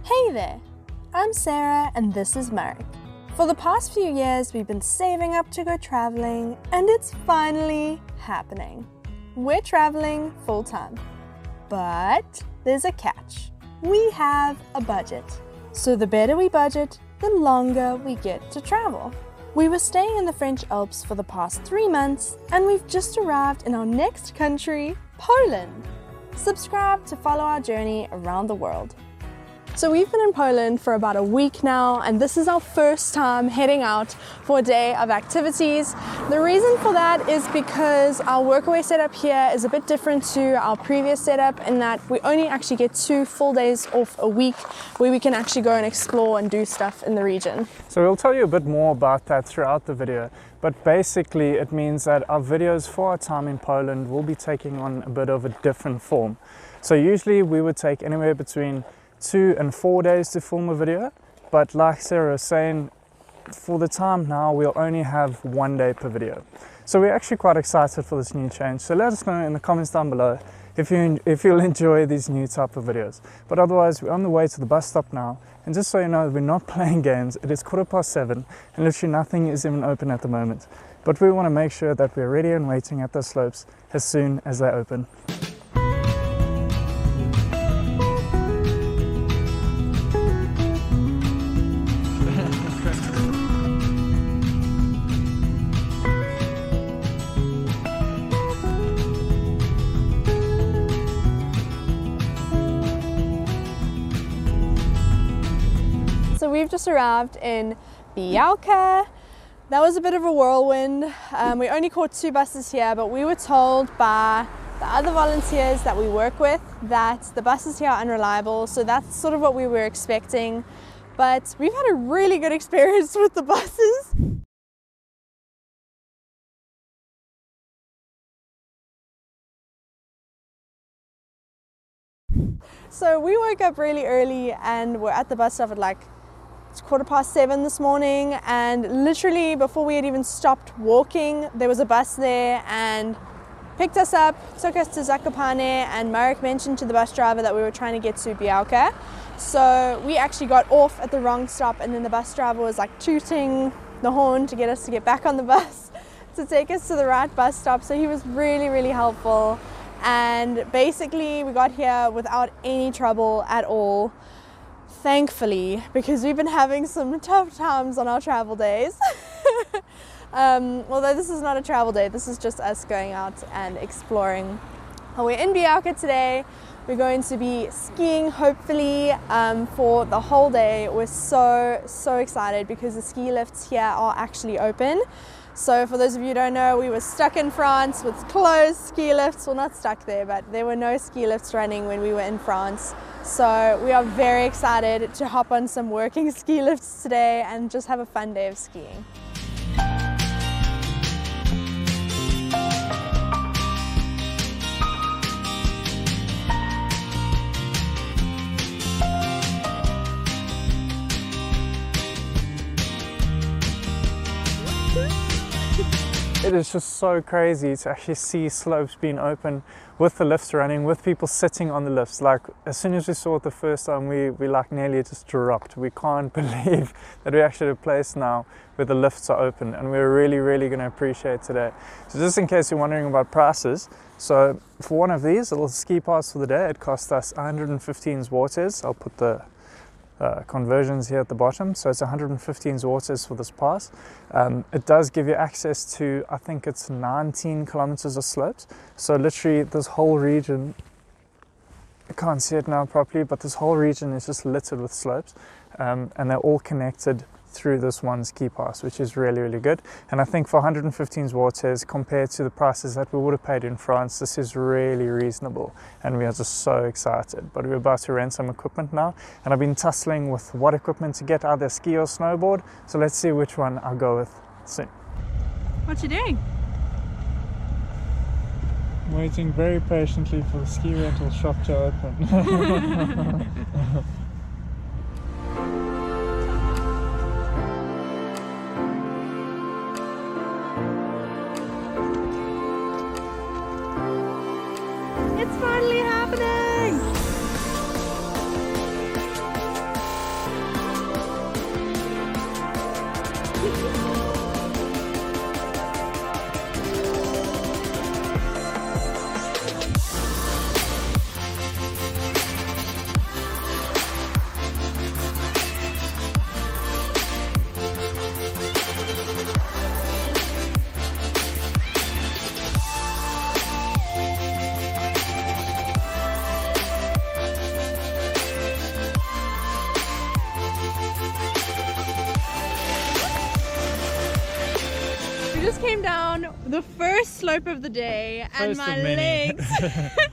Hey there, I'm Sarah and this is Marek. For the past few years we've been saving up to go traveling and it's finally happening. We're traveling full time, but there's a catch. We have a budget. So the better we budget, the longer we get to travel. We were staying in the French Alps for the past 3 months and we've just arrived in our next country, Poland. Subscribe to follow our journey around the world. So we've been in Poland for about a week now and this is our first time heading out for a day of activities. The reason for that is because our workaway setup here is a bit different to our previous setup in that we only actually get 2 full days off a week where we can actually go and explore and do stuff in the region. So we'll tell you a bit more about that throughout the video, but basically it means that our videos for our time in Poland will be taking on a bit of a different form. So usually we would take anywhere between 2 and 4 days to film a video, but like Sarah was saying, for the time now we'll only have 1 day per video. So we're actually quite excited for this new change. So let us know in the comments down below if you'll enjoy these new type of videos. But otherwise we're on the way to the bus stop now, and just so you know, we're not playing games. It is 7:15 and literally nothing is even open at the moment. But we want to make sure that we're ready and waiting at the slopes as soon as they open. So we've just arrived in Bialka. That was a bit of a whirlwind. We only caught 2 buses here, but we were told by the other volunteers that we work with that the buses here are unreliable. So that's sort of what we were expecting. But we've had a really good experience with the buses. So we woke up really early and we're at the bus stop at like 7:15 this morning, and literally before we had even stopped walking there was a bus there and picked us up, took us to Zakopane, and Marek mentioned to the bus driver that we were trying to get to Bialka. So we actually got off at the wrong stop and then the bus driver was like tooting the horn to get us to get back on the bus to take us to the right bus stop. So he was really helpful. And basically we got here without any trouble at all, thankfully, because we've been having some tough times on our travel days. Although this is not a travel day, this is just us going out and exploring. We're in Bialka today. We're going to be skiing hopefully for the whole day. We're so excited because the ski lifts here are actually open. So for those of you who don't know, we were stuck in France with closed ski lifts. Well, not stuck there, but there were no ski lifts running when we were in France. So we are very excited to hop on some working ski lifts today and just have a fun day of skiing. It is just so crazy to actually see slopes being open with the lifts running, with people sitting on the lifts. Like as soon as we saw it the first time, we like nearly just dropped. We can't believe that we actually have a place now where the lifts are open, and we're really going to appreciate today. So just in case you're wondering about prices, so for one of these, a little ski pass for the day, it cost us 115 zlotys. I'll put the conversions here at the bottom. So it's 115 zlotys for this pass. It does give you access to, I think it's 19 kilometers of slopes. So literally this whole region, I can't see it now properly, but this whole region is just littered with slopes, and they're all connected through this one ski pass, which is really good. And I think for 115 zlotys compared to the prices that we would have paid in France, this is really reasonable, and we are just so excited. But we're about to rent some equipment now, and I've been tussling with what equipment to get, either ski or snowboard. So let's see which one I'll go with soon. What you doing? Waiting very patiently for the ski rental shop to open. It's finally happening! Just came down the first slope of the day and my legs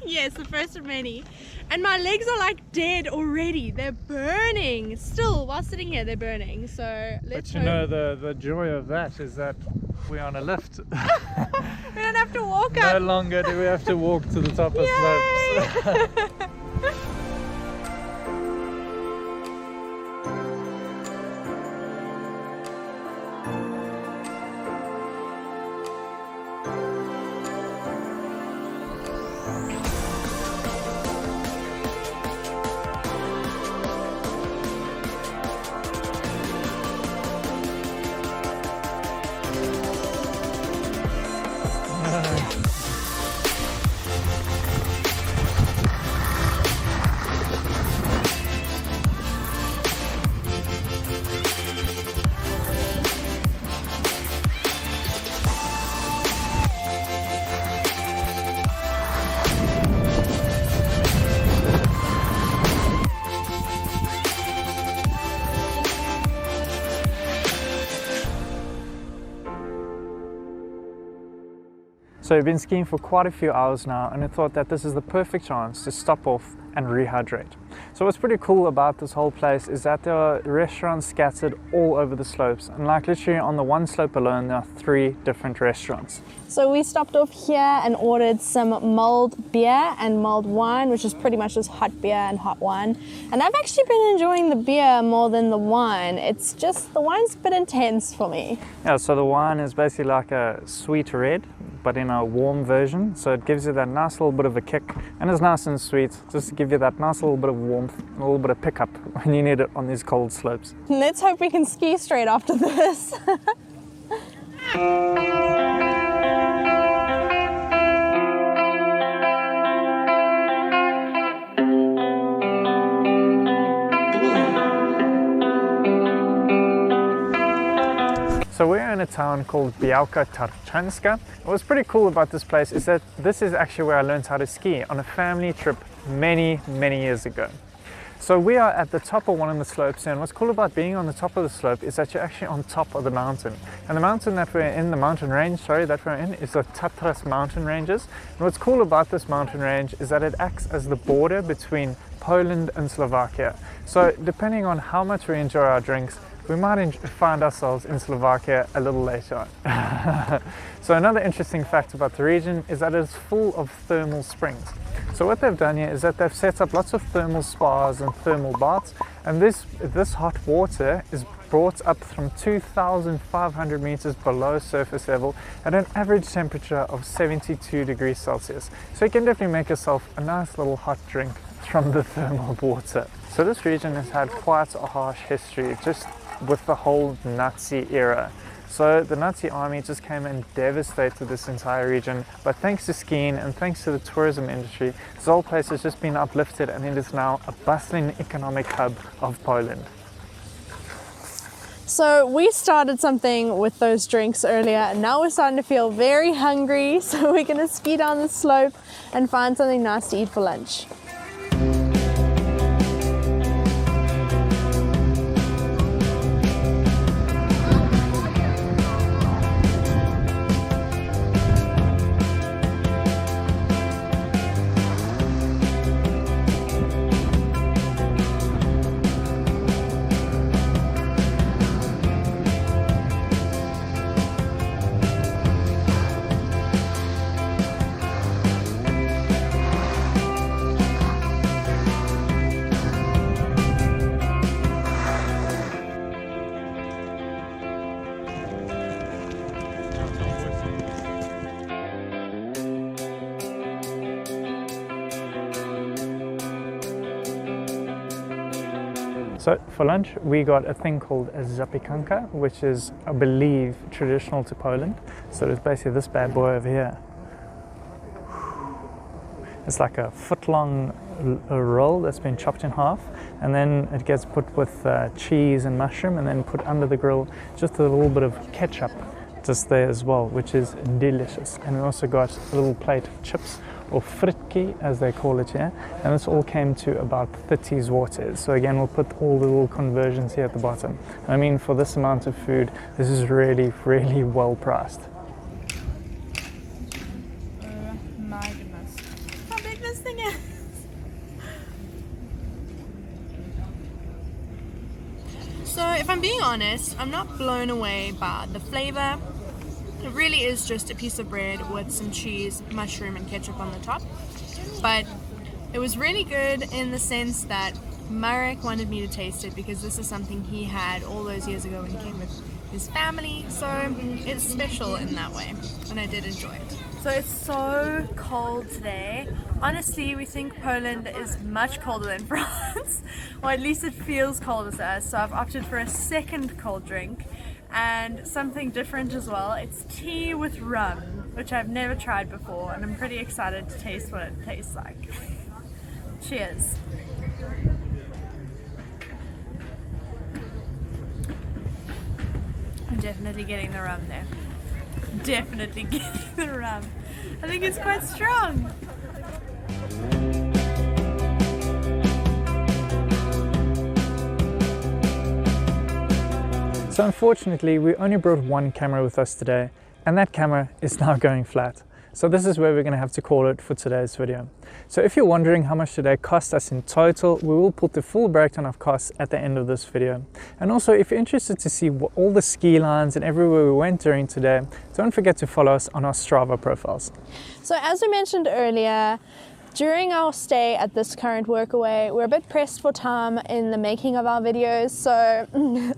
yes, the first of many, and my legs are like dead already. They're burning still while sitting here. They're burning. So let's But you know, the joy of that is that we're on a lift. we don't have to walk up. No longer do we have to walk to the top of slopes. So we've been skiing for quite a few hours now, and I thought that this is the perfect chance to stop off and rehydrate. So what's pretty cool about this whole place is that there are restaurants scattered all over the slopes, and like literally on the one slope alone there are 3 different restaurants. So we stopped off here and ordered some mulled beer and mulled wine, which is pretty much just hot beer and hot wine. And I've actually been enjoying the beer more than the wine. It's just, the wine's a bit intense for me. Yeah, so the wine is basically like a sweet red, but in a warm version. So it gives you that nice little bit of a kick, and it's nice and sweet, just to give you that nice little bit of warmth, a little bit of pickup when you need it on these cold slopes. Let's hope we can ski straight after this. So we're in a town called Bialka-Tatrzanska. What's pretty cool about this place is that this is actually where I learned how to ski on a family trip many years ago. So we are at the top of one of the slopes, and what's cool about being on the top of the slope is that you're actually on top of the mountain. And the mountain that we're in, the mountain range, that we're in, is the Tatras mountain ranges. And what's cool about this mountain range is that it acts as the border between Poland and Slovakia. So depending on how much we enjoy our drinks, we might find ourselves in Slovakia a little later on. So another interesting fact about the region is that it's full of thermal springs. So what they've done here is that they've set up lots of thermal spas and thermal baths, and this hot water is brought up from 2,500 meters below surface level at an average temperature of 72 degrees Celsius. So you can definitely make yourself a nice little hot drink from the thermal water. So this region has had quite a harsh history, just with the whole Nazi era. So the Nazi army just came and devastated this entire region, but thanks to skiing and thanks to the tourism industry, this whole place has just been uplifted, and it is now a bustling economic hub of Poland. So we started something with those drinks earlier, and now we're starting to feel very hungry, so we're gonna ski down the slope and find something nice to eat for lunch. So for lunch we got a thing called a zapiekanka, which is, I believe, traditional to Poland. So it's basically this bad boy over here. It's like a foot-long roll that's been chopped in half, and then it gets put with cheese and mushroom, and then put under the grill just a little bit of ketchup just there as well, which is delicious. And we also got a little plate of chips, or fritki as they call it here, and this all came to about 30 złotys. So again, we'll put all the little conversions here at the bottom. I mean, for this amount of food, this is really, really well priced. My goodness. How big this thing is! So if I'm being honest, I'm not blown away by the flavor. It really is just a piece of bread with some cheese, mushroom and ketchup on the top. But it was really good in the sense that Marek wanted me to taste it because this is something he had all those years ago when he came with his family. So it's special in that way, and I did enjoy it. So it's so cold today. Honestly, we think Poland is much colder than France, or at least it feels colder to us. So I've opted for a second cold drink. And something different as well. It's tea with rum, which I've never tried before, and I'm pretty excited to taste what it tastes like. Cheers. I'm definitely getting the rum there. Definitely getting the rum. I think it's quite strong. So unfortunately, we only brought one camera with us today, and that camera is now going flat. So this is where we're going to have to call it for today's video. So if you're wondering how much today cost us in total, we will put the full breakdown of costs at the end of this video. And also, if you're interested to see all the ski lines and everywhere we went during today, don't forget to follow us on our Strava profiles. So as we mentioned earlier, during our stay at this current workaway, we're a bit pressed for time in the making of our videos, so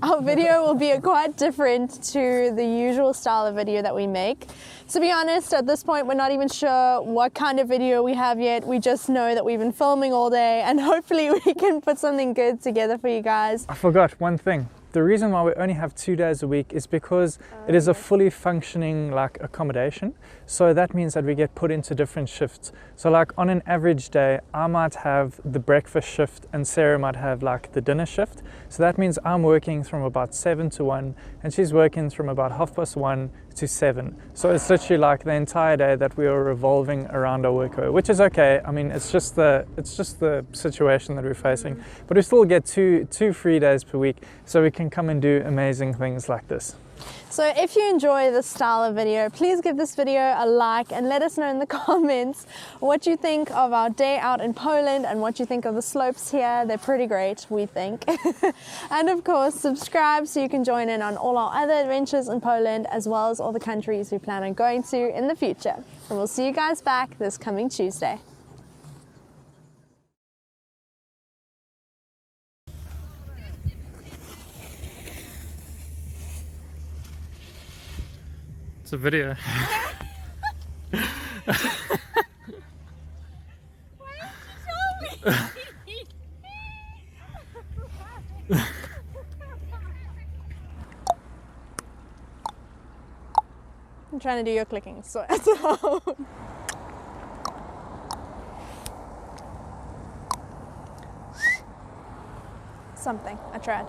our video will be quite different to the usual style of video that we make. To be honest, at this point, we're not even sure what kind of video we have yet. We just know that we've been filming all day, and hopefully we can put something good together for you guys. I forgot one thing. The reason why we only have 2 days a week is because it is a fully functioning accommodation. So that means that we get put into different shifts. So like on an average day, I might have the breakfast shift and Sarah might have like the dinner shift. So that means I'm working from about 7 to 1 and she's working from about 1:30 to 7. So it's literally like the entire day that we are revolving around our workaway, which is okay. I mean, it's just the situation that we're facing, but we still get two free days per week, so we can come and do amazing things like this. So if you enjoy this style of video, please give this video a like and let us know in the comments what you think of our day out in Poland and what you think of the slopes here. They're pretty great, we think. And of course, subscribe so you can join in on all our other adventures in Poland, as well as all the countries we plan on going to in the future. And we'll see you guys back this coming Tuesday. It's a video. Why didn't you tell me? I'm trying to do your clicking, so something. I tried.